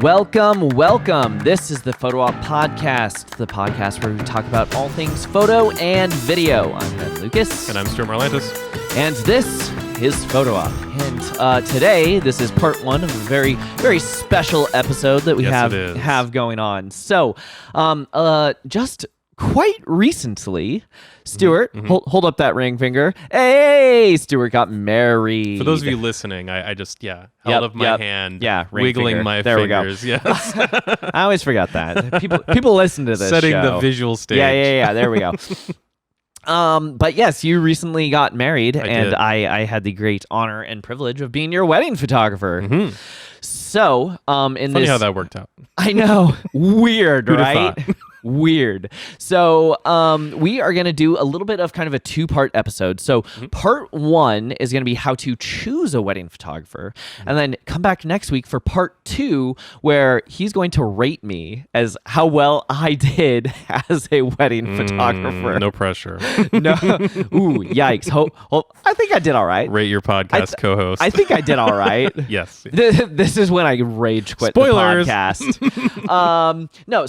Welcome. This is the Photo Op Podcast, the podcast where we talk about all things photo and video. I'm Ben Lucas. And I'm Stuart Marlantis. And this is Photo Op. And today, this is part one of a very, very special episode that we have going on. So, just quite recently, Stuart, hold up that ring finger. Hey, Stuart got married. For those of you listening, I just, held up my hand, wiggling finger. my there fingers. We go. Yes. I always forget that. People listen to this Setting show. the visual stage. Yeah. There we go. But yes, you recently got married, did. I had the great honor and privilege of being your wedding photographer. Mm-hmm. So, Funny how that worked out. I know. Weird, Who'd have right? thought? Weird. So we are going to do a little bit of kind of a two-part episode. So part one is going to be how to choose a wedding photographer. And then come back next week for part two, where he's going to rate me as how well I did as a wedding photographer. No pressure. No. Ooh, yikes. I think I did all right. Rate your podcast co-host. I think I did all right. Yes. This is when I rage quit Spoilers. the podcast. No,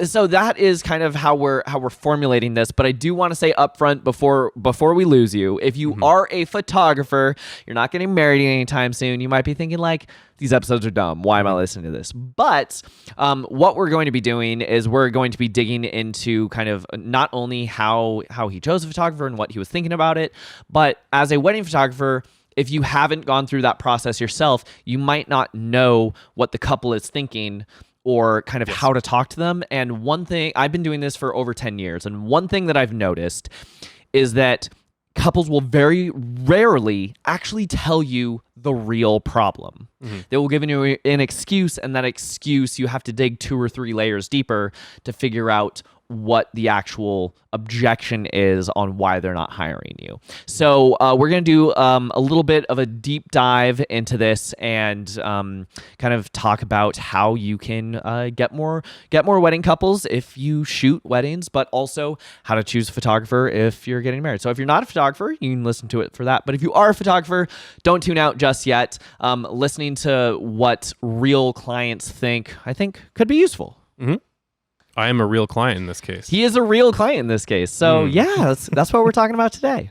so that is kind of how we're formulating this. But I do want to say up front before we lose you, if you are a photographer, you're not getting married anytime soon. You might be thinking like, these episodes are dumb. Why am I listening to this? But what we're going to be doing is we're going to be digging into kind of not only how he chose a photographer and what he was thinking about it, but as a wedding photographer, if you haven't gone through that process yourself, you might not know what the couple is thinking or kind of how to talk to them. And one thing, I've been doing this for over 10 years, and one thing that I've noticed is that couples will very rarely actually tell you the real problem. They will give you an excuse, and that excuse you have to dig 2 or 3 layers deeper to figure out what the actual objection is on why they're not hiring you. So we're going to do a little bit of a deep dive into this and kind of talk about how you can get more wedding couples if you shoot weddings, but also how to choose a photographer if you're getting married. So if you're not a photographer, you can listen to it for that. But if you are a photographer, don't tune out just yet. Listening to what real clients think, I think, could be useful. I am a real client in this case. He is a real client in this case. So that's what we're talking about today.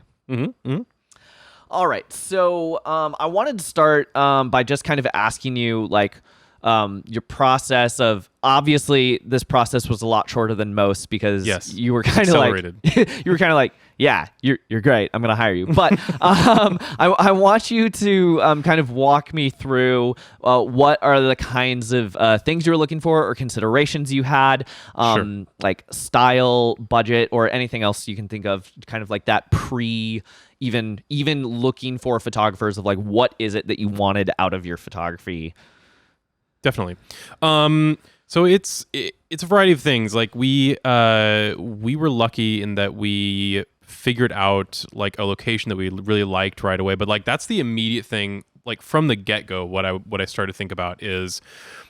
All right. So I wanted to start by just kind of asking you like your process of, obviously this process was a lot shorter than most because you were kind of like, yeah, you're great. I'm going to hire you. But I want you to kind of walk me through what are the kinds of things you were looking for or considerations you had, like style, budget, or anything else you can think of, kind of like that even looking for photographers of like, what is it that you wanted out of your photography? Definitely. So it's a variety of things. Like we were lucky in that we figured out like a location that we really liked right away. But like that's the immediate thing. Like from the get-go, what I started to think about is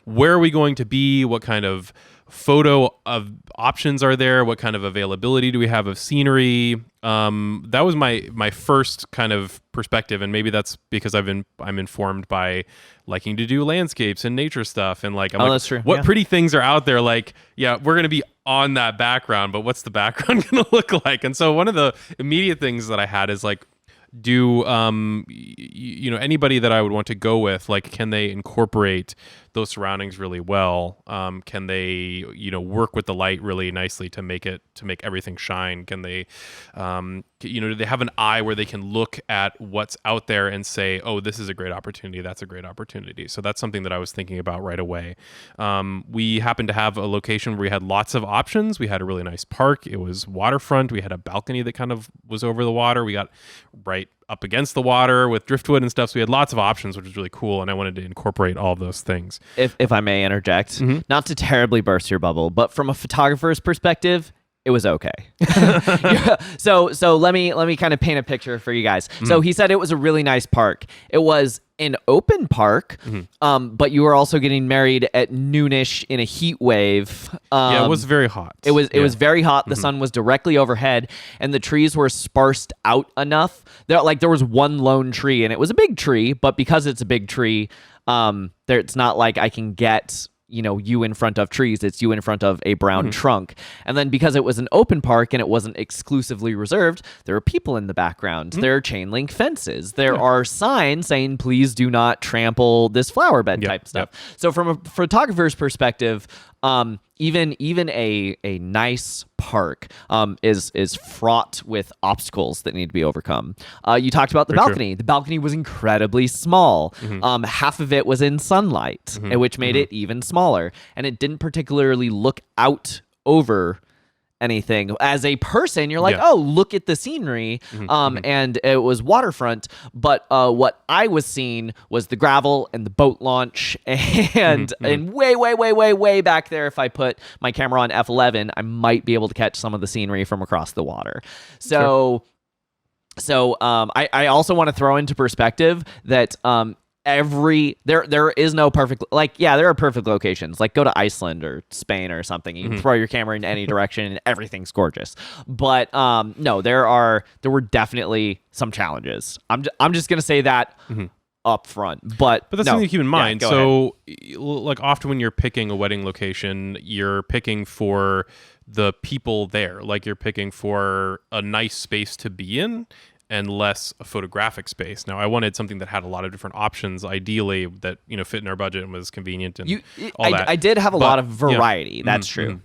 where are we going to be? What kind of photo of options are there? What kind of availability do we have of scenery? That was my first kind of perspective, and maybe that's because I'm informed by liking to do landscapes and nature stuff, and like that's true. What pretty things are out there? Like, yeah, we're gonna be on that background, but what's the background gonna look like? And so one of the immediate things that I had is like, do anybody that I would want to go with, like, can they incorporate those surroundings really well? Can they work with the light really nicely to make everything shine? Can they do they have an eye where they can look at what's out there and say, oh, this is a great opportunity, that's a great opportunity? So that's something that I was thinking about right away. We happened to have a location where we had lots of options. We had a really nice park. It was waterfront. We had a balcony that kind of was over the water. We got right up against the water with driftwood and stuff. So we had lots of options, which was really cool. And I wanted to incorporate all of those things. If I may interject, not to terribly burst your bubble, but from a photographer's perspective, it was okay. So let me kind of paint a picture for you guys. So he said it was a really nice park. It was an open park, but you were also getting married at noonish in a heat wave. It was very hot. It was very hot. The sun was directly overhead, and the trees were sparsed out enough. There was one lone tree, and it was a big tree, but because it's a big tree, It's not like I can get you in front of trees. It's you in front of a brown trunk. And then because it was an open park and it wasn't exclusively reserved, there are people in the background. There are chain link fences. There are signs saying, please do not trample this flower bed type stuff. So from a photographer's perspective, even a nice park is fraught with obstacles that need to be overcome. You talked about the balcony. The balcony was incredibly small. Half of it was in sunlight, which made it even smaller, and it didn't particularly look out over anything. As a person, you're like, oh, look at the scenery, and it was waterfront, but what I was seeing was the gravel and the boat launch, and way back there, if I put my camera on f11, I might be able to catch some of the scenery from across the water. So I also want to throw into perspective that there is no perfect, there are perfect locations, like go to Iceland or Spain or something. You can throw your camera in any direction and everything's gorgeous. But no, there were definitely some challenges. I'm just gonna say that up front, but that's something to keep in mind. So like often when you're picking a wedding location, you're picking for the people there, like you're picking for a nice space to be in and less a photographic space. Now, I wanted something that had a lot of different options, ideally, that fit in our budget and was convenient and all that. I did have a lot of variety. That's true.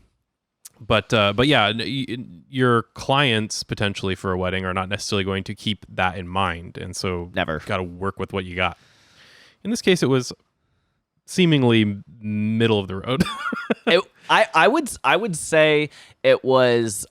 But yeah, your clients potentially for a wedding are not necessarily going to keep that in mind, and so never got to work with what you got. In this case, it was seemingly middle of the road. I would say it was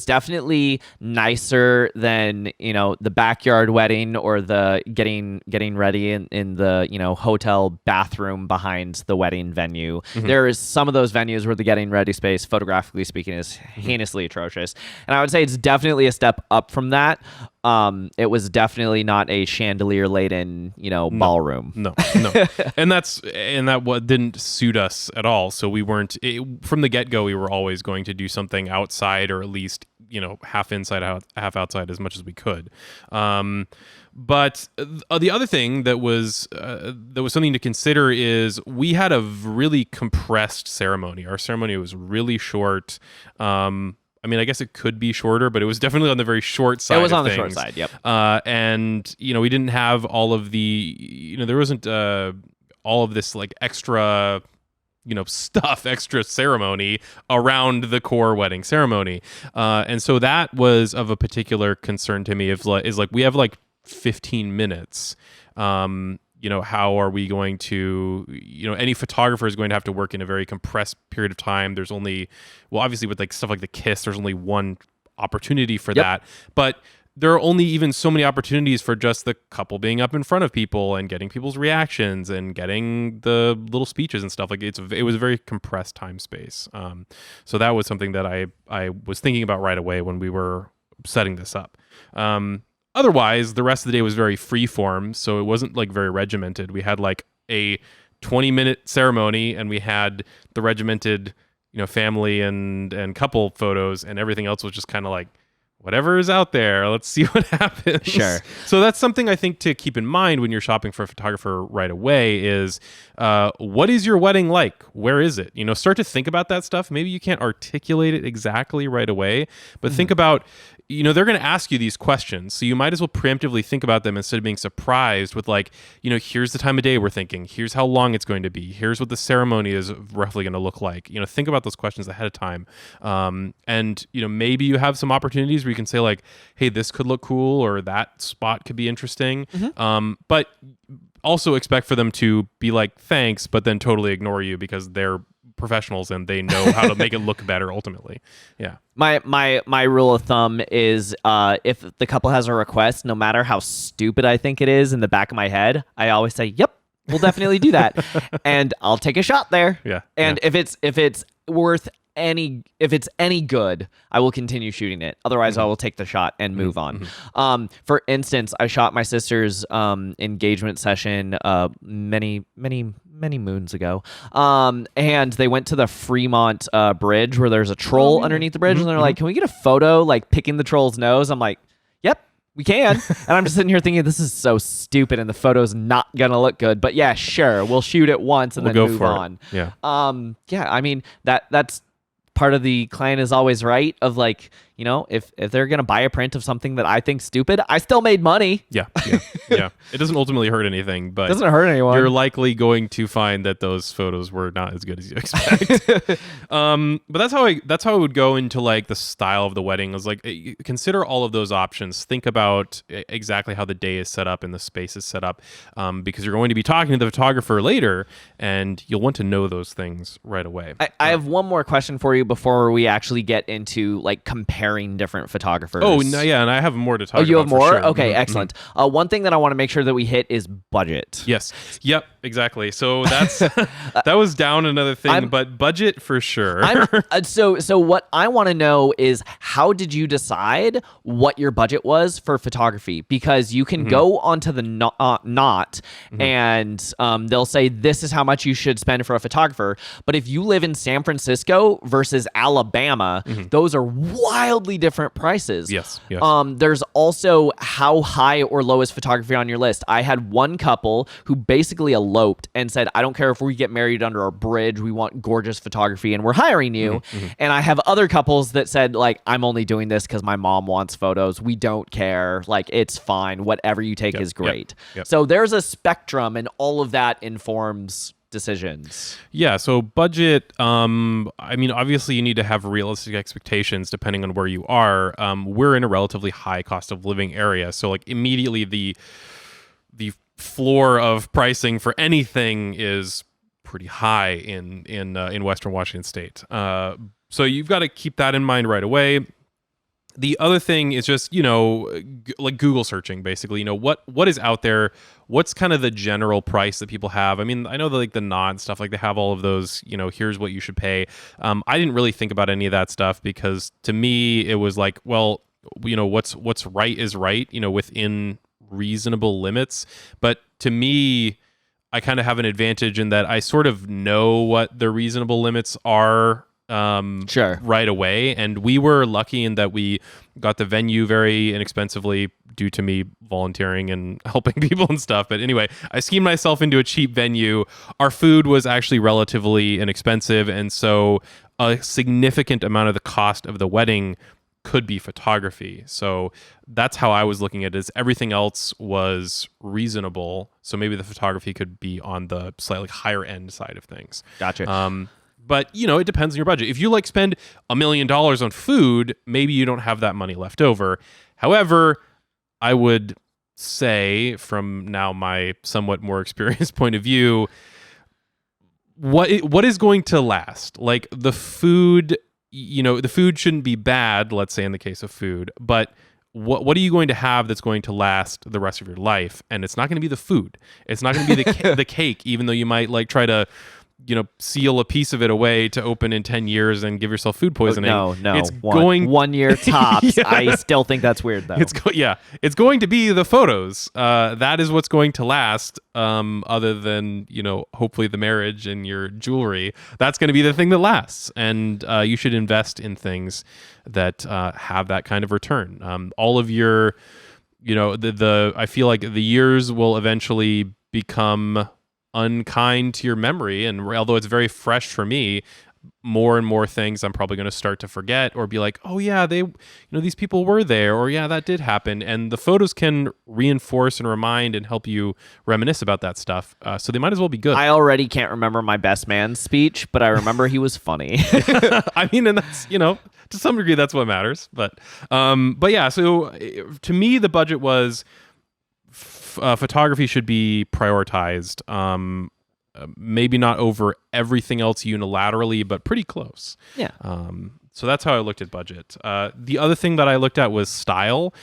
definitely nicer than the backyard wedding or the getting ready in the hotel bathroom behind the wedding venue. There is some of those venues where the getting ready space, photographically speaking, is heinously atrocious, and I would say it's definitely a step up from that. It was definitely not a chandelier laden ballroom. No. and that what didn't suit us at all. So we weren't from the get-go. We were always going to do something outside, or at least half inside, half outside, as much as we could. But the other thing that was something to consider is we had a really compressed ceremony. Our ceremony was really short. I mean, I guess it could be shorter, but it was definitely on the very short side. It was on the short side, yep. And we didn't have all of the, there wasn't all of this like extra, extra ceremony around the core wedding ceremony, and so that was of a particular concern to me. Is like we have like 15 minutes. How are we going to, any photographer is going to have to work in a very compressed period of time. There's only, obviously with like stuff like the kiss, there's only one opportunity for that. But there are only even so many opportunities for just the couple being up in front of people and getting people's reactions and getting the little speeches and stuff. Like it was a very compressed time space. So that was something that I was thinking about right away when we were setting this up. Otherwise, the rest of the day was very free-form, so it wasn't like very regimented. We had like a 20-minute ceremony, and we had the regimented, family and couple photos, and everything else was just kind of like, whatever is out there, let's see what happens. Sure. So that's something I think to keep in mind when you're shopping for a photographer right away is, what is your wedding like? Where is it? Start to think about that stuff. Maybe you can't articulate it exactly right away, but think about, they're going to ask you these questions. So you might as well preemptively think about them instead of being surprised with like, here's the time of day we're thinking. Here's how long it's going to be. Here's what the ceremony is roughly going to look like. Think about those questions ahead of time. And, maybe you have some opportunities where you can say like, hey, this could look cool or that spot could be interesting. But also expect for them to be like, thanks, but then totally ignore you because they're professionals and they know how to make it look better ultimately. Yeah. My rule of thumb is if the couple has a request, no matter how stupid I think it is in the back of my head, I always say, yep, we'll definitely do that. And I'll take a shot there. Yeah. And if it's worth if it's any good, I will continue shooting it. Otherwise, I will take the shot and move on. For instance, I shot my sister's engagement session many moons ago. And they went to the Fremont Bridge where there's a troll underneath the bridge. And they're like, can we get a photo like picking the troll's nose? I'm like, yep, We can. And I'm just sitting here thinking, this is so stupid and the photo's not going to look good. But yeah, sure. We'll shoot it once and then move on. Yeah. Yeah, I mean, that's part of the client is always right of like, you know, if they're going to buy a print of something that I think stupid, I still made money. Yeah. It doesn't ultimately hurt anything, but doesn't hurt anyone. You're likely going to find that those photos were not as good as you expect. But that's how I would go into like the style of the wedding. I was like, consider all of those options. Think about exactly how the day is set up and the space is set up, because you're going to be talking to the photographer later, and you'll want to know those things right away. I have one more question for you before we actually get into like comparing different photographers. Oh, no, yeah, and I have more to talk about. Oh, you have more? Sure. Okay, excellent. One thing that I want to make sure that we hit is budget. Yes. Yep, exactly. So that's that was down another thing, but budget for sure. So what I want to know is, how did you decide what your budget was for photography? Because you can go onto the Knot and they'll say this is how much you should spend for a photographer. But if you live in San Francisco versus Alabama, those are wildly different prices. Yes. There's also how high or low is photography on your list. I had one couple who basically eloped and said, I don't care if we get married under a bridge, we want gorgeous photography and we're hiring you. And I have other couples that said, like, I'm only doing this because my mom wants photos. We don't care. Like, it's fine. Whatever you take is great. So there's a spectrum, and all of that informs decisions. Yeah, so budget, I mean, obviously you need to have realistic expectations depending on where you are. We're in a relatively high cost of living area, so like immediately the floor of pricing for anything is pretty high in Western Washington State. So you've got to keep that in mind right away. The other thing is just, you know, like Google searching, basically, you know, what is out there, what's kind of the general price that people have. I mean, I know that like the Knot and stuff, like they have all of those, you know, here's what you should pay. I didn't really think about any of that stuff because to me it was like, well, you know, what's right is right, you know, within reasonable limits. But to me, I kind of have an advantage in that I sort of know what the reasonable limits are right away. And we were lucky in that we got the venue very inexpensively due to me volunteering and helping people and stuff. But anyway, I schemed myself into a cheap venue. Our food was actually relatively inexpensive. And so a significant amount of the cost of the wedding could be photography. So that's how I was looking at it, is everything else was reasonable. So maybe the photography could be on the slightly higher end side of things. Gotcha. But, you know, it depends on your budget. If you like spend $1 million on food, maybe you don't have that money left over. However, I would say from now my somewhat more experienced point of view, what is going to last? Like the food, you know, the food shouldn't be bad, let's say in the case of food, but what are you going to have that's going to last the rest of your life? And it's not going to be the food. It's not going to be the cake, even though you might like try to, you know, seal a piece of it away to open in 10 years and give yourself food poisoning. No. It's one year tops. Yeah. I still think that's weird, though. It's going to be the photos. That is what's going to last, other than, you know, hopefully the marriage and your jewelry. That's going to be the thing that lasts. And you should invest in things that have that kind of return. All of your, you know, I feel like the years will eventually become unkind to your memory, and although it's very fresh for me, more and more things I'm probably going to start to forget or be like, oh yeah, they, you know, these people were there, or yeah, that did happen. And the photos can reinforce and remind and help you reminisce about that stuff. So they might as well be good. I already can't remember my best man's speech, but I remember he was funny. I mean, and that's, you know, to some degree that's what matters. But yeah, so to me, the budget was photography should be prioritized. Maybe not over everything else unilaterally, but pretty close. Yeah. So that's how I looked at budget. The other thing that I looked at was style.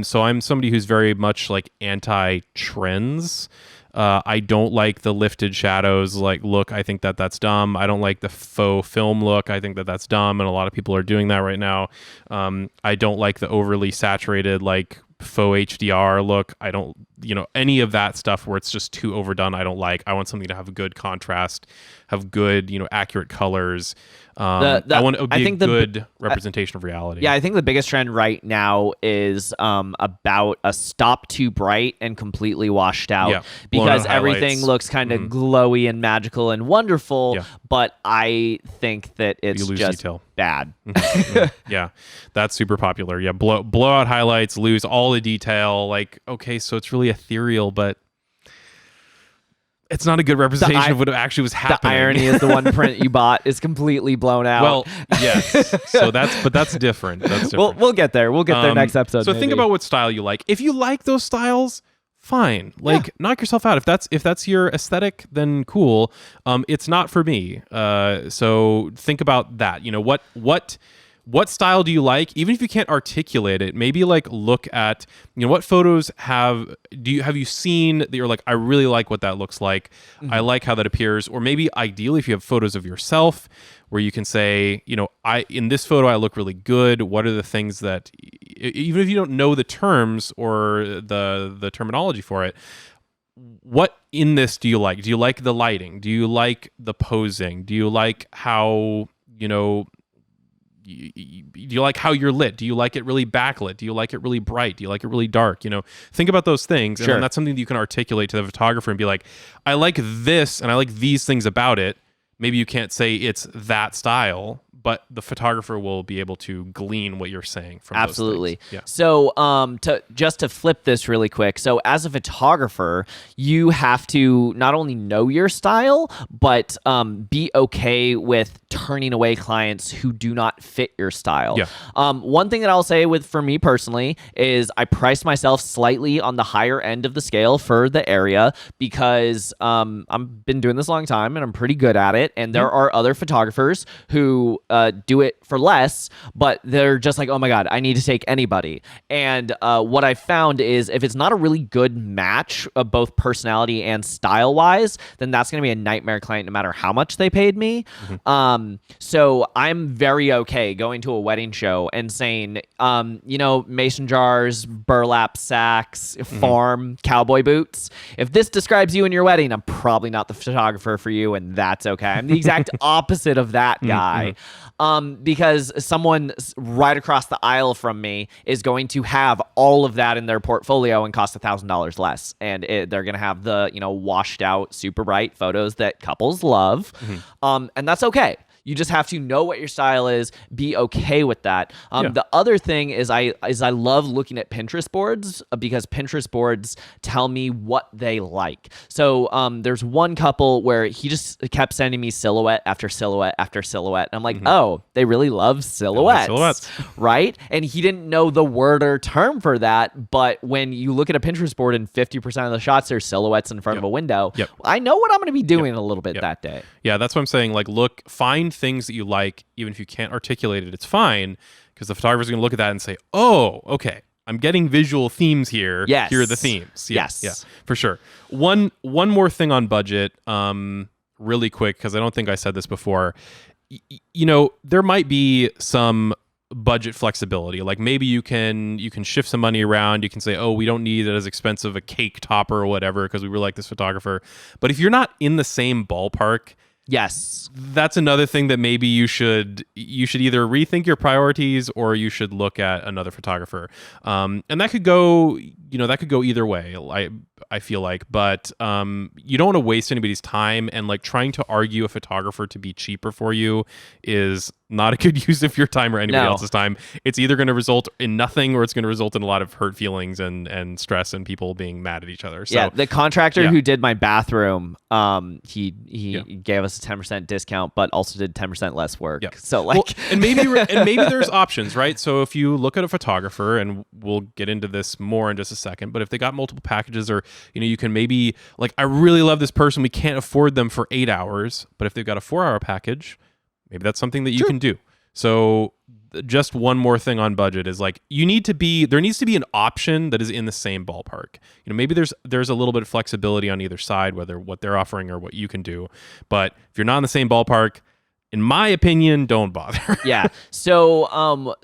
So I'm somebody who's very much like anti-trends. I don't like the lifted shadows look. I think that's dumb. I don't like the faux film look. I think that's dumb, and a lot of people are doing that right now. I don't like the overly saturated faux HDR look. I don't, any of that stuff where it's just too overdone. I don't like. I want something to have good contrast, have good, accurate colors. I want it to be a good representation of reality. Yeah, I think the biggest trend right now is about a stop too bright and completely washed out, because everything looks kind of glowy and magical and wonderful. But I think that it's just detail. Bad. Yeah, that's super popular. Yeah, blow out highlights, lose all the detail. Like, okay, so it's really ethereal, but it's not a good representation of what actually was happening. The irony is the one print you bought is completely blown out. Well, yes. So that's different. That's different. We'll get there. We'll get there next episode. So think about what style you like. If you like those styles, fine. Like, knock yourself out. If that's your aesthetic, then cool. It's not for me. So think about that. What style do you like? Even if you can't articulate it, maybe like look at, what photos have you seen that you're like, I really like what that looks like. I like how that appears. Or maybe ideally, if you have photos of yourself where you can say, in this photo, I look really good. What are the things that, even if you don't know the terms or the terminology for it, what in this do you like? Do you like the lighting? Do you like the posing? Do you like how, do you like how you're lit? Do you like it really backlit? Do you like it really bright? Do you like it really dark? Think about those things. And then that's something that you can articulate to the photographer and be like, I like this and I like these things about it. Maybe you can't say it's that style, but the photographer will be able to glean what you're saying from absolutely. Those things. Yeah. So to flip this really quick. So as a photographer, you have to not only know your style, but be okay with turning away clients who do not fit your style. Yeah. One thing that I'll say for me personally is I price myself slightly on the higher end of the scale for the area because I've been doing this a long time and I'm pretty good at it. And there are other photographers who do it for less, but they're just like, oh my God, I need to take anybody. And what I found is if it's not a really good match of both personality and style wise, then that's going to be a nightmare client no matter how much they paid me. So I'm very okay going to a wedding show and saying, mason jars, burlap sacks, farm, cowboy boots. If this describes you and your wedding, I'm probably not the photographer for you, and that's okay. I'm the exact opposite of that guy. Because someone right across the aisle from me is going to have all of that in their portfolio and cost $1,000 less. And they're going to have the, washed out, super bright photos that couples love. And that's okay. You just have to know what your style is, be okay with that. The other thing is I love looking at Pinterest boards because Pinterest boards tell me what they like. So there's one couple where he just kept sending me silhouette after silhouette after silhouette. And I'm like, oh, they really love silhouettes, right? And he didn't know the word or term for that. But when you look at a Pinterest board and 50% of the shots are silhouettes in front of a window, I know what I'm going to be doing a little bit that day. Yeah, that's what I'm saying. Like, find things that you like, even if you can't articulate it, it's fine, because the photographer's going to look at that and say, oh, okay, I'm getting visual themes here. Yes. Here are the themes. Yes. Yeah, for sure. One more thing on budget, really quick, because I don't think I said this before. There might be some budget flexibility. Like maybe you can shift some money around. You can say, oh, we don't need it as expensive a cake topper or whatever because we really like this photographer. But if you're not in the same ballpark, yes, that's another thing that maybe you should either rethink your priorities or you should look at another photographer. And that could go, either way. I feel like, but you don't want to waste anybody's time, and like trying to argue a photographer to be cheaper for you is not a good use of your time or anybody else's time. It's either going to result in nothing or it's going to result in a lot of hurt feelings and stress and people being mad at each other. So, yeah, the contractor who did my bathroom, he gave us a 10% discount, but also did 10% less work. Yeah. So like, and maybe there's options, right? So if you look at a photographer, and we'll get into this more in just a second, but if they got multiple packages, or you can maybe like, I really love this person, we can't afford them for 8 hours, but if they've got a 4-hour package, maybe that's something that you can do. So just one more thing on budget is like, there needs to be an option that is in the same ballpark. Maybe there's a little bit of flexibility on either side, whether what they're offering or what you can do. But if you're not in the same ballpark, in my opinion, don't bother. Yeah. So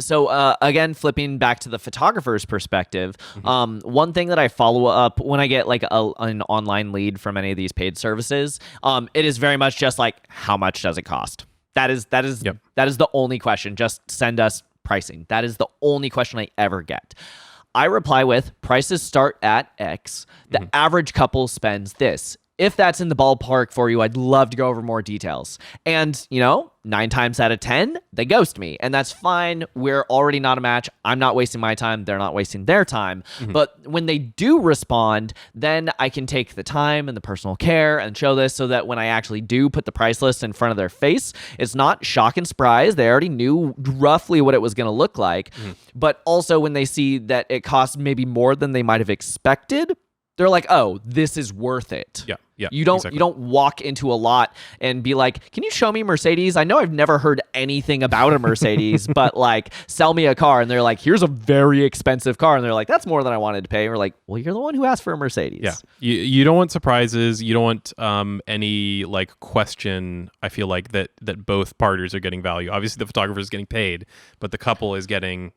again, flipping back to the photographer's perspective, one thing that I follow up when I get like an online lead from any of these paid services, it is very much just like, how much does it cost? That is the only question. Just send us pricing. That is the only question I ever get. I reply with, prices start at X. The average couple spends this. If that's in the ballpark for you, I'd love to go over more details. And, 9 times out of 10, they ghost me. And that's fine. We're already not a match. I'm not wasting my time. They're not wasting their time. But when they do respond, then I can take the time and the personal care and show this so that when I actually do put the price list in front of their face, it's not shock and surprise. They already knew roughly what it was going to look like. But also when they see that it costs maybe more than they might have expected, they're like, oh, this is worth it. Yeah. You don't walk into a lot and be like, can you show me Mercedes? I know I've never heard anything about a Mercedes, but like, sell me a car. And they're like, here's a very expensive car. And they're like, that's more than I wanted to pay. And we're like, well, you're the one who asked for a Mercedes. Yeah. You don't want surprises. You don't want any like question. I feel like that both parties are getting value. Obviously the photographer is getting paid, but the couple is getting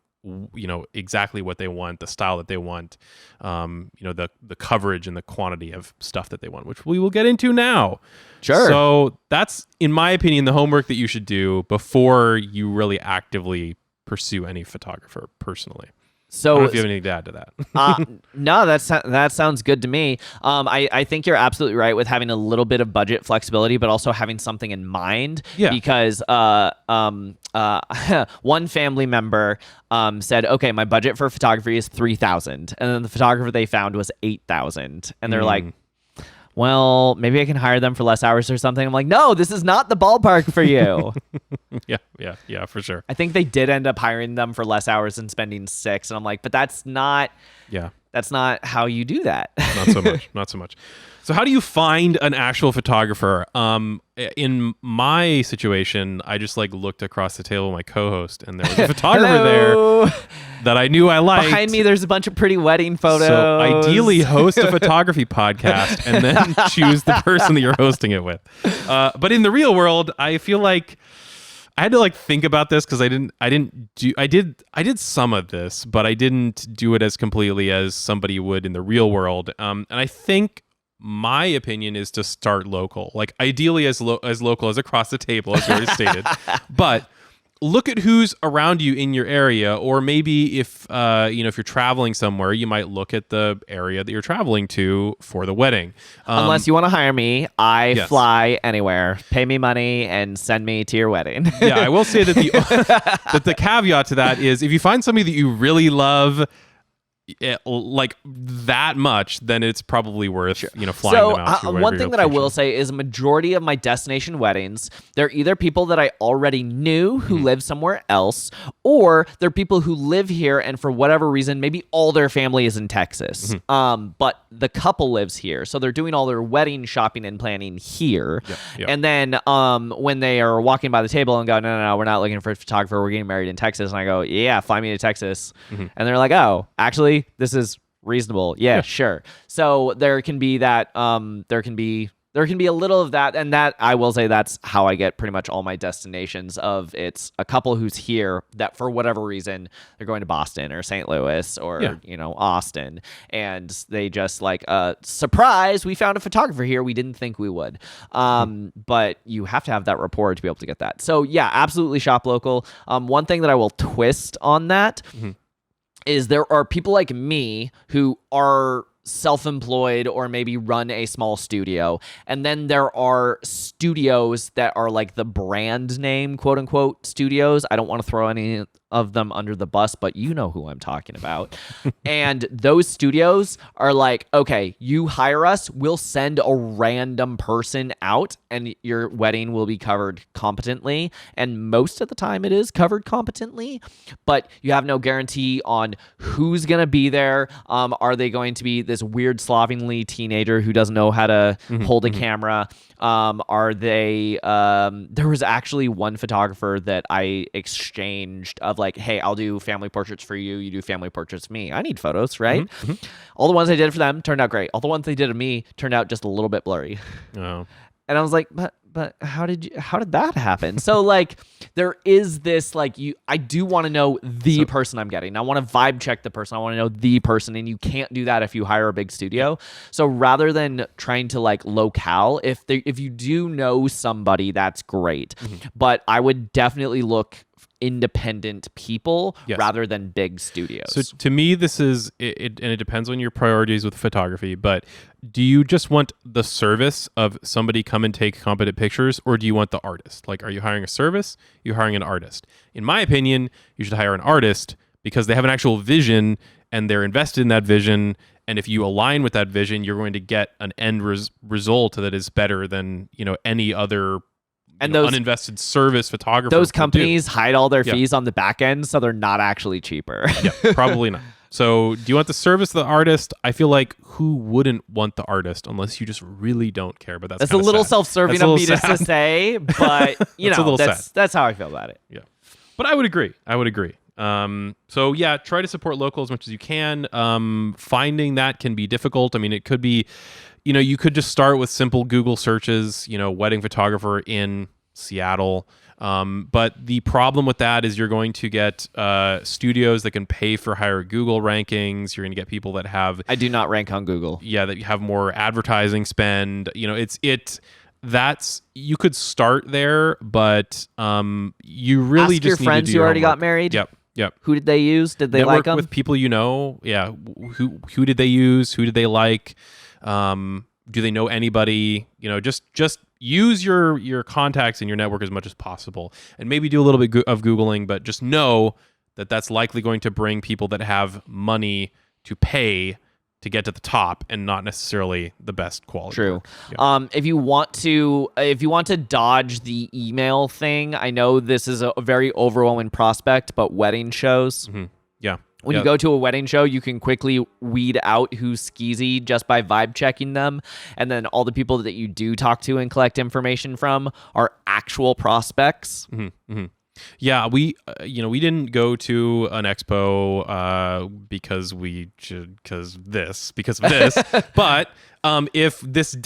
exactly what they want, the style that they want, the coverage and the quantity of stuff that they want, which we will get into now. Sure. So that's, in my opinion, the homework that you should do before you really actively pursue any photographer personally. So I don't know if you have anything to add to that. No, that sounds good to me. I think you're absolutely right with having a little bit of budget flexibility, but also having something in mind. Yeah. Because one family member said, okay, my budget for photography is $3,000, and then the photographer they found was $8,000, and they're like, well, maybe I can hire them for less hours or something. I'm like, no, this is not the ballpark for you. Yeah, for sure. I think they did end up hiring them for less hours and spending 6. And I'm like, but that's not how you do that. Not so much. So how do you find an actual photographer? In my situation, I just like looked across the table with my co-host, and there was a photographer there that I knew I liked. Behind me, there's a bunch of pretty wedding photos. So ideally, host a photography podcast and then choose the person that you're hosting it with. But in the real world, I feel like I had to like think about this because I did some of this, but I didn't do it as completely as somebody would in the real world. And I think my opinion is to start local, like ideally as local as across the table, as you already stated. But look at who's around you in your area, or maybe if if you're traveling somewhere, you might look at the area that you're traveling to for the wedding. Unless you want to hire me, I fly anywhere. Pay me money and send me to your wedding. Yeah, I will say that the caveat to that is if you find somebody that you really love, like that much, then it's probably worth flying them out. One thing that I will say is a majority of my destination weddings, they're either people that I already knew who live somewhere else, or they're people who live here and for whatever reason, maybe all their family is in Texas, but the couple lives here, so they're doing all their wedding shopping and planning here. And then when they are walking by the table and go, no, we're not looking for a photographer, we're getting married in Texas, and I go, yeah, fly me to Texas, and they're like, oh, actually, this is reasonable. Yeah, sure. So there can be that. There can be a little of that, and that I will say that's how I get pretty much all my destinations. Of it's a couple who's here that for whatever reason they're going to Boston or St. Louis or Austin, and they just like surprise, we found a photographer here. We didn't think we would. But you have to have that rapport to be able to get that. So yeah, absolutely shop local. One thing that I will twist on that. Is there are people like me who are self-employed or maybe run a small studio, and then there are studios that are like the brand name, quote unquote, studios. I don't want to throw any of them under the bus, but you know who I'm talking about. And those studios are like, okay, you hire us, we'll send a random person out and your wedding will be covered competently. And most of the time it is covered competently, but you have no guarantee on who's going to be there. Are they going to be this weird slovenly teenager who doesn't know how to hold a camera? Are they, there was actually one photographer that I exchanged of like, hey, I'll do family portraits for you. You do family portraits for me. I need photos, right? All the ones I did for them turned out great. All the ones they did of me turned out just a little bit blurry. Oh. And I was like, but but how did that happen? So like there is this like I do want to know the person I'm getting. I want to vibe check the person. I want to know the person, and you can't do that if you hire a big studio. So rather than trying to like locale, if you do know somebody, that's great. But I would definitely look independent people rather than big studios. So to me, this is it, and it depends on your priorities with photography, but do you just want the service of somebody come and take competent pictures, or do you want the artist? Like, are you hiring a service? You're hiring an artist. In my opinion, you should hire an artist because they have an actual vision and they're invested in that vision. And if you align with that vision, you're going to get an end result that is better than, any other those uninvested service photographer. Those companies hide all their fees on the back end, so they're not actually cheaper. Yeah, probably not. So do you want the service of the artist? I feel like who wouldn't want the artist unless you just really don't care? But that's a little sad. self-serving of me to say, but that's how I feel about it. Yeah, but I would agree. So yeah, try to support local as much as you can. Finding that can be difficult. I mean, it could be, you could just start with simple Google searches, wedding photographer in Seattle. But the problem with that is you're going to get studios that can pay for higher Google rankings. You're going to get people that have... I do not rank on Google. Yeah, that have more advertising spend. That's you could start there, but you really ask just your need friends to do who your already homework. got married. Yep. Who did they use? Did they Network like them? with people you know. Yeah. Who did they use? Who did they like? Do they know anybody? Just use your contacts in your network as much as possible, and maybe do a little bit of Googling, but just know that that's likely going to bring people that have money to pay to get to the top, and not necessarily the best quality. True. Yeah. If you want to dodge the email thing, I know this is a very overwhelming prospect, but wedding shows. Mm-hmm. Yeah. When you go to a wedding show, you can quickly weed out who's skeezy just by vibe checking them. And then all the people that you do talk to and collect information from are actual prospects. Mm-hmm. Mm-hmm. Yeah, we didn't go to an expo because of this, but if this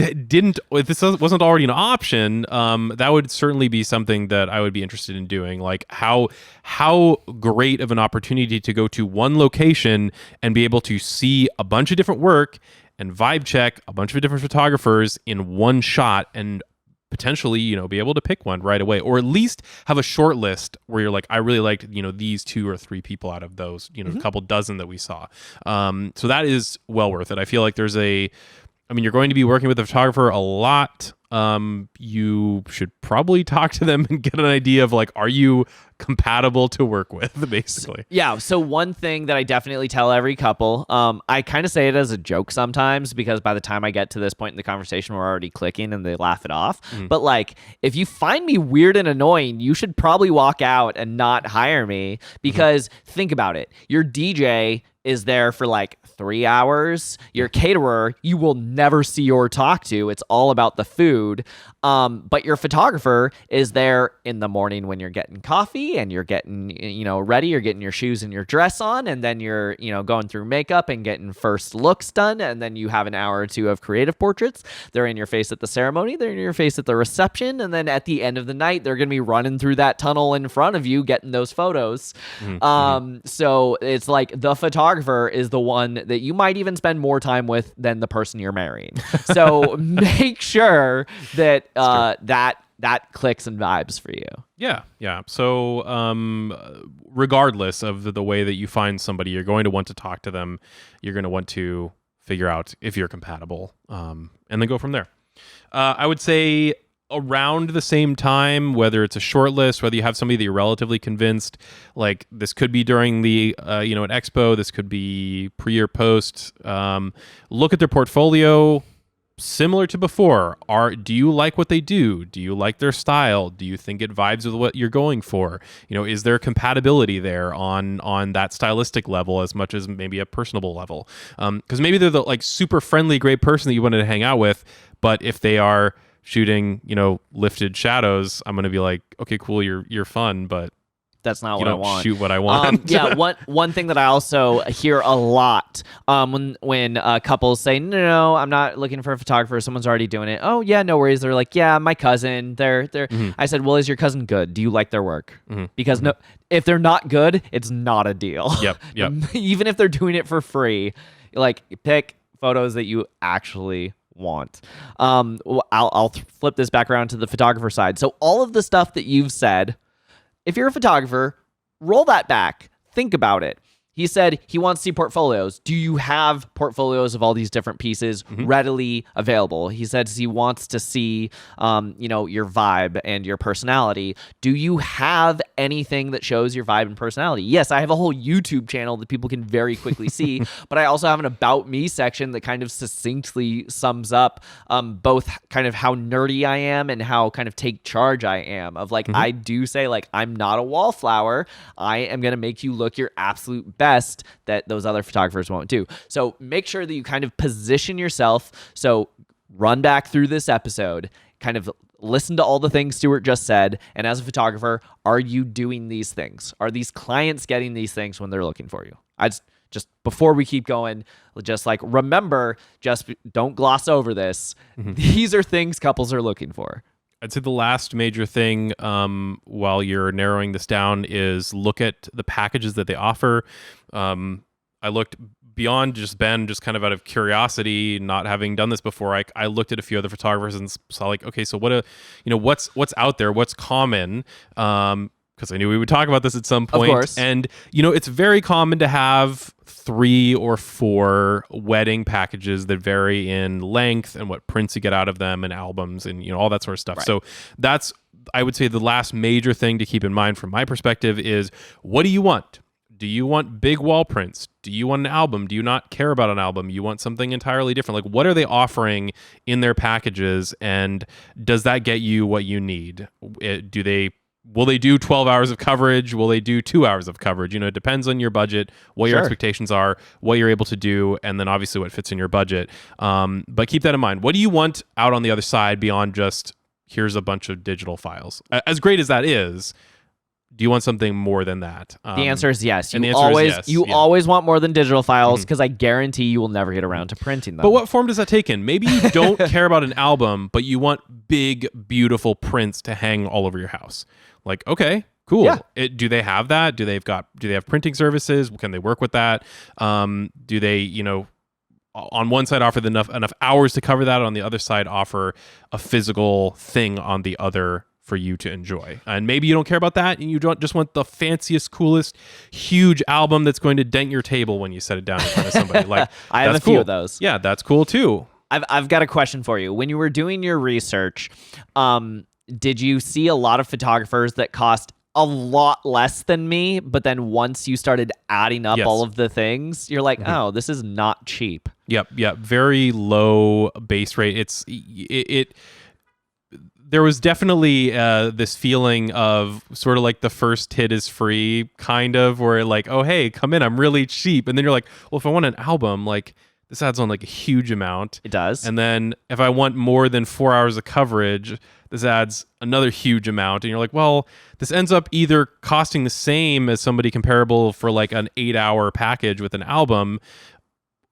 wasn't already an option, that would certainly be something that I would be interested in doing. Like how great of an opportunity to go to one location and be able to see a bunch of different work and vibe check a bunch of different photographers in one shot, and potentially, be able to pick one right away, or at least have a short list where you're like, I really liked, these 2 or 3 people out of those, mm-hmm. a couple dozen that we saw. So that is well worth it. I feel like you're going to be working with a photographer a lot. You should probably talk to them and get an idea of like, are you compatible to work with, basically. Yeah. So one thing that I definitely tell every couple, I kind of say it as a joke sometimes, because by the time I get to this point in the conversation, we're already clicking and they laugh it off. Mm-hmm. But like, if you find me weird and annoying, you should probably walk out and not hire me, because think about it. Your DJ is there for like 3 hours. Your caterer, you will never see or talk to. It's all about the food. But your photographer is there in the morning when you're getting coffee and you're getting, ready, you're getting your shoes and your dress on, and then you're, going through makeup and getting first looks done. And then you have an hour or 2 of creative portraits. They're in your face at the ceremony. They're in your face at the reception. And then at the end of the night, they're going to be running through that tunnel in front of you, getting those photos. Mm-hmm. So it's like the photographer is the one that you might even spend more time with than the person you're marrying. So make sure that that clicks and vibes for you. Yeah. So regardless of the way that you find somebody, you're going to want to talk to them. You're going to want to figure out if you're compatible, and then go from there. I would say around the same time, whether it's a short list, whether you have somebody that you're relatively convinced, like this could be during the, an expo, this could be pre or post, look at their portfolio. Similar to before, do you like what they do? Do you like their style? Do you think it vibes with what you're going for? Is there compatibility there on that stylistic level as much as maybe a personable level? Because maybe they're the like super friendly, great person that you wanted to hang out with, but if they are shooting, lifted shadows, I'm going to be like, okay, cool, you're fun, but that's not you what I don't want. shoot what I want. Yeah, one thing that I also hear a lot when couples say, no, I'm not looking for a photographer. Someone's already doing it. Oh yeah, no worries. They're like, yeah, my cousin. They're. I said, well, is your cousin good? Do you like their work? Because no, if they're not good, it's not a deal. Yep. Even if they're doing it for free, like pick photos that you actually want. I'll flip this back around to the photographer side. So all of the stuff that you've said, if you're a photographer, roll that back. Think about it. He said he wants to see portfolios. Do you have portfolios of all these different pieces readily available? He says he wants to see, your vibe and your personality. Do you have anything that shows your vibe and personality? Yes, I have a whole YouTube channel that people can very quickly see, but I also have an About Me section that kind of succinctly sums up both kind of how nerdy I am and how kind of take charge I am. Of like, I do say like, I'm not a wallflower. I am going to make you look your absolute best that those other photographers won't do. So make sure that you kind of position yourself. So run back through this episode, kind of listen to all the things Stuart just said. And as a photographer, are you doing these things? Are these clients getting these things when they're looking for you? Just before we keep going, just like remember, just don't gloss over this. These are things couples are looking for. I'd say the last major thing while you're narrowing this down is look at the packages that they offer. I looked beyond just Ben, just kind of out of curiosity, not having done this before. I looked at a few other photographers and saw like, okay, so what's out there, what's common? Because I knew we would talk about this at some point. Of course. And it's very common to have 3 or 4 wedding packages that vary in length and what prints you get out of them and albums and all that sort of stuff. Right. So that's, I would say, the last major thing to keep in mind from my perspective is, what do you want? Do you want big wall prints? Do you want an album? Do you not care about an album? You want something entirely different? Like, what are they offering in their packages, and does that get you what you need? Will they do 12 hours of coverage? Will they do 2 hours of coverage? It depends on your budget, what your expectations are, what you're able to do, and then obviously what fits in your budget. But keep that in mind. What do you want out on the other side beyond just, here's a bunch of digital files? As great as that is, do you want something more than that? The answer is yes. You always want more than digital files, because I guarantee you will never get around to printing them. But what form does that take in? Maybe you don't care about an album, but you want big, beautiful prints to hang all over your house. Like, okay, cool. Yeah. Do they have that? Do they have printing services? Can they work with that? Do they, on one side offer enough hours to cover that, on the other side offer a physical thing on the other for you to enjoy? And maybe you don't care about that, and you don't just want the fanciest, coolest, huge album that's going to dent your table when you set it down in front of somebody. Like, I have a few of those. Yeah, that's cool too. I've got a question for you. When you were doing your research, did you see a lot of photographers that cost a lot less than me, but then once you started adding up all of the things, you're like, oh, this is not cheap? Yep. Very low base rate. There was definitely this feeling of sort of like the first hit is free, kind of, where like, oh, hey, come in, I'm really cheap. And then you're like, well, if I want an album, like, this adds on like a huge amount. It does. And then if I want more than 4 hours of coverage, this adds another huge amount. And you're like, well, this ends up either costing the same as somebody comparable for like an 8-hour package with an album,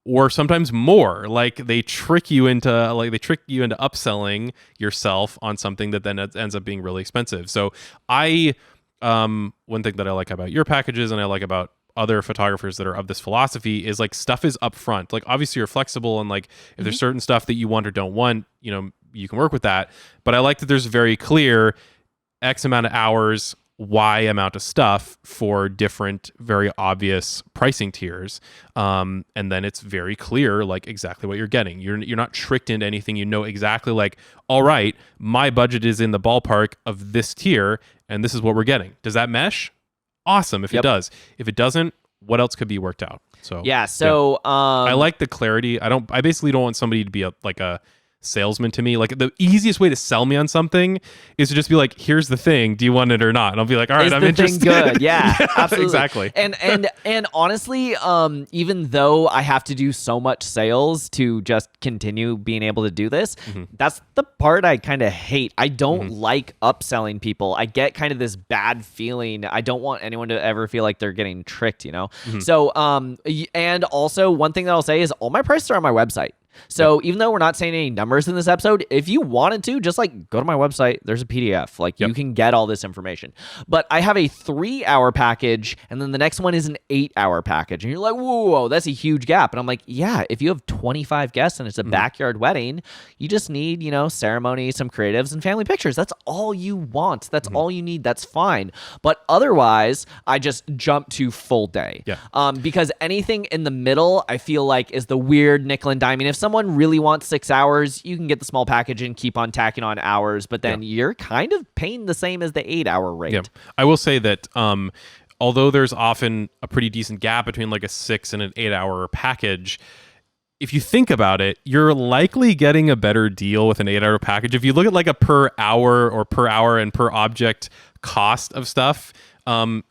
or sometimes more. Like they trick you into upselling yourself on something that then ends up being really expensive. So one thing that I like about your packages, and I like about other photographers that are of this philosophy, is like, stuff is upfront. Like, obviously you're flexible, and like if there's certain stuff that you want or don't want, you can work with that. But I like that there's very clear X amount of hours, Y amount of stuff for different, very obvious pricing tiers. And then it's very clear, like, exactly what you're getting. You're not tricked into anything. Exactly, like, all right, my budget is in the ballpark of this tier, and this is what we're getting. Does that mesh? Awesome if it does. If it doesn't, what else could be worked out? So I like the clarity. I basically don't want somebody to be a salesman to me. Like the easiest way to sell me on something is to just be like, here's the thing, do you want it or not? And I'll be like, all right, I'm interested. Good? Yeah, absolutely. Exactly. And honestly, even though I have to do so much sales to just continue being able to do this, that's the part I kind of hate. I don't like upselling people. I get kind of this bad feeling. I don't want anyone to ever feel like they're getting tricked, you know? So, and also one thing that I'll say is all my prices are on my website. So even though we're not saying any numbers in this episode, if you wanted to, just like go to my website, there's a PDF. Like you can get all this information. But I have a 3-hour package, and then the next one is an 8-hour package. And you're like, whoa, that's a huge gap. And I'm like, yeah, if you have 25 guests and it's a backyard wedding, you just need, you know, ceremony, some creatives, and family pictures. That's all you want. That's all you need. That's fine. But otherwise, I just jump to full day. Because anything in the middle, I feel like is the weird nickel and diming. If someone really wants 6 hours, you can get the small package and keep on tacking on hours, but then you're kind of paying the same as the 8-hour rate. I will say that although there's often a pretty decent gap between like a 6 and an 8-hour package, if you think about it, you're likely getting a better deal with an 8-hour package. If you look at like a per hour and per object cost of stuff, it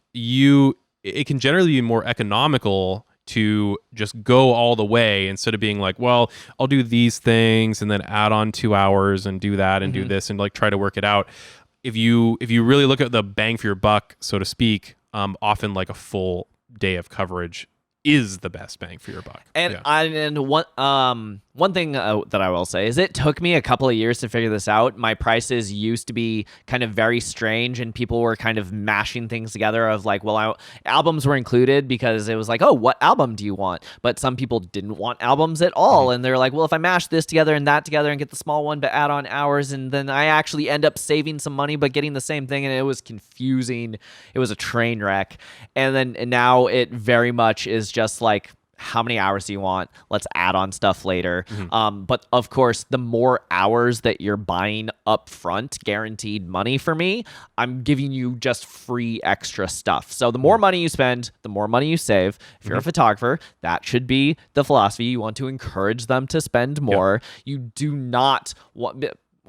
can generally be more economical to just go all the way instead of being like, well, I'll do these things and then add on 2 hours and do that and do this and like try to work it out. If you really look at the bang for your buck, so to speak, often like a full day of coverage is the best bang for your buck. And one thing that I will say is it took me a couple of years to figure this out. My prices used to be kind of very strange, and people were kind of mashing things together of like, well, albums were included because it was like, oh, what album do you want? But some people didn't want albums at all. And they're like, well, if I mash this together and that together and get the small one, but add on hours, and then I actually end up saving some money, but getting the same thing. And it was confusing. It was a train wreck. And now it very much is just like, how many hours do you want? Let's add on stuff later. But of course, the more hours that you're buying up front, guaranteed money for me, I'm giving you just free extra stuff. So the more money you spend, the more money you save. If you're a photographer, that should be the philosophy. You want to encourage them to spend more. You do not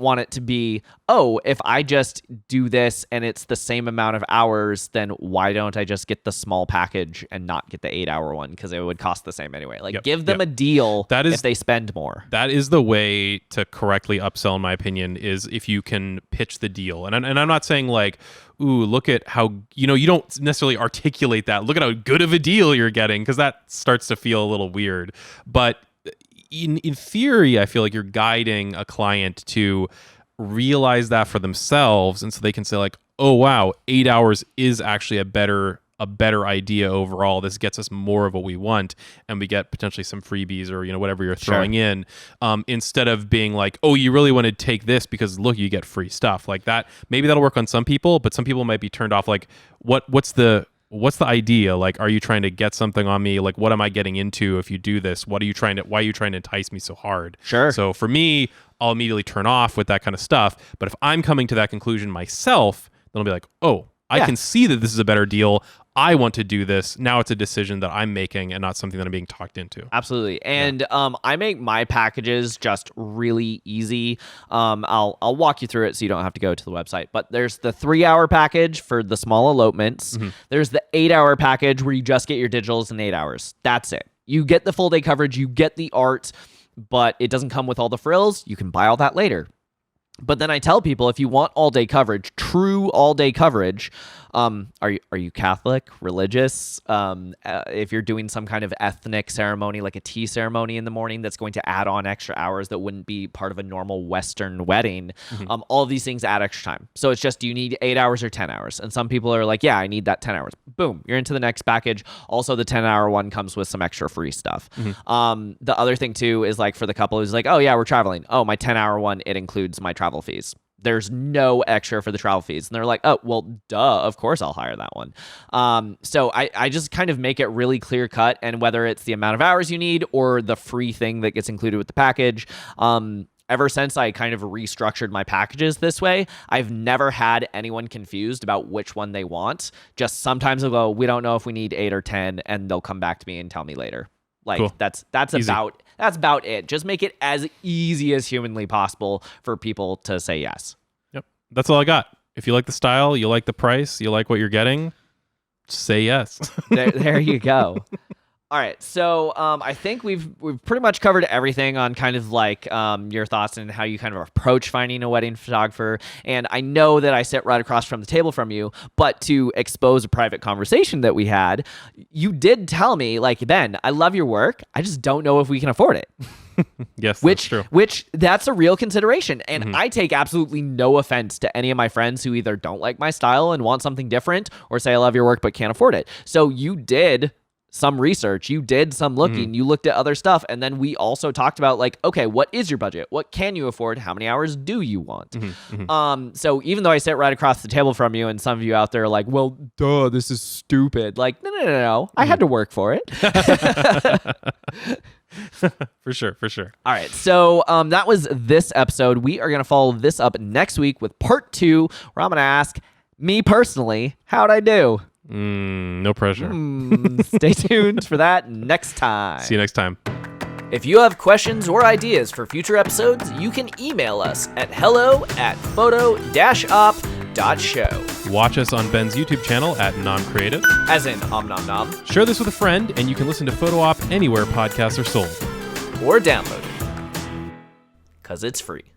want it to be, oh, if I just do this and it's the same amount of hours, then why don't I just get the small package and not get the 8-hour one? Because it would cost the same anyway. Like, give them a deal if they spend more. That is the way to correctly upsell, in my opinion, is if you can pitch the deal. And I'm not saying like, ooh, look at how, you don't necessarily articulate that. Look at how good of a deal you're getting, because that starts to feel a little weird. But in theory, I feel like you're guiding a client to realize that for themselves, and so they can say like, oh wow, 8 hours is actually a better idea overall. This gets us more of what we want, and we get potentially some freebies or whatever you're throwing in, instead of being like, oh, you really want to take this because look, you get free stuff like that. Maybe that'll work on some people, but some people might be turned off like, what's the idea? Like, are you trying to get something on me? Like, what am I getting into if you do this? Why are you trying to entice me so hard? So for me, I'll immediately turn off with that kind of stuff. But if I'm coming to that conclusion myself, then I'll be like, oh, I can see that this is a better deal. I want to do this. Now it's a decision that I'm making and not something that I'm being talked into. Absolutely. And I make my packages just really easy. I'll walk you through it so you don't have to go to the website. But there's the 3-hour package for the small elopements. There's the 8-hour package where you just get your digitals in 8 hours. That's it. You get the full day coverage. You get the art, but it doesn't come with all the frills. You can buy all that later. But then I tell people, if you want all day coverage, true all day coverage, are you Catholic, religious? If you're doing some kind of ethnic ceremony, like a tea ceremony in the morning, that's going to add on extra hours that wouldn't be part of a normal Western wedding. All of these things add extra time. So it's just, do you need 8 hours or 10 hours? And some people are like, yeah, I need that 10 hours. Boom, you're into the next package. Also, the 10-hour one comes with some extra free stuff. The other thing too is like for the couple who's like, oh yeah, we're traveling. Oh, my 10-hour one, it includes my travel fees. There's no extra for the travel fees. And they're like, oh, well, duh, of course I'll hire that one. So I just kind of make it really clear cut. And whether it's the amount of hours you need or the free thing that gets included with the package, ever since I kind of restructured my packages this way, I've never had anyone confused about which one they want. Just sometimes they'll go, we don't know if we need 8 or 10, and they'll come back to me and tell me later. Like, cool. that's That's about it. Just make it as easy as humanly possible for people to say yes. Yep. That's all I got. If you like the style, you like the price, you like what you're getting, say yes. There you go. All right, so I think we've pretty much covered everything on kind of like your thoughts and how you kind of approach finding a wedding photographer. And I know that I sit right across from the table from you, but to expose a private conversation that we had, you did tell me, like, Ben, I love your work. I just don't know if we can afford it. Yes, that's true. Which that's a real consideration. And I take absolutely no offense to any of my friends who either don't like my style and want something different or say I love your work but can't afford it. So you did some research, you did some looking, you looked at other stuff, and then we also talked about like, okay, what is your budget? What can you afford? How many hours do you want? So even though I sit right across the table from you and some of you out there are like, well, duh, this is stupid. Like, no. I had to work for it. For sure. All right, so that was this episode. We are going to follow this up next week with part 2, where I'm going to ask me personally, how'd I do? No pressure. Stay tuned for that next time. See you next time. If you have questions or ideas for future episodes, you can email us at hello@photo-op.show. Watch us on Ben's YouTube channel at Non-Creative. As in om nom nom. Share this with a friend, and you can listen to Photo Op anywhere podcasts are sold. Or download it. 'Cause it's free.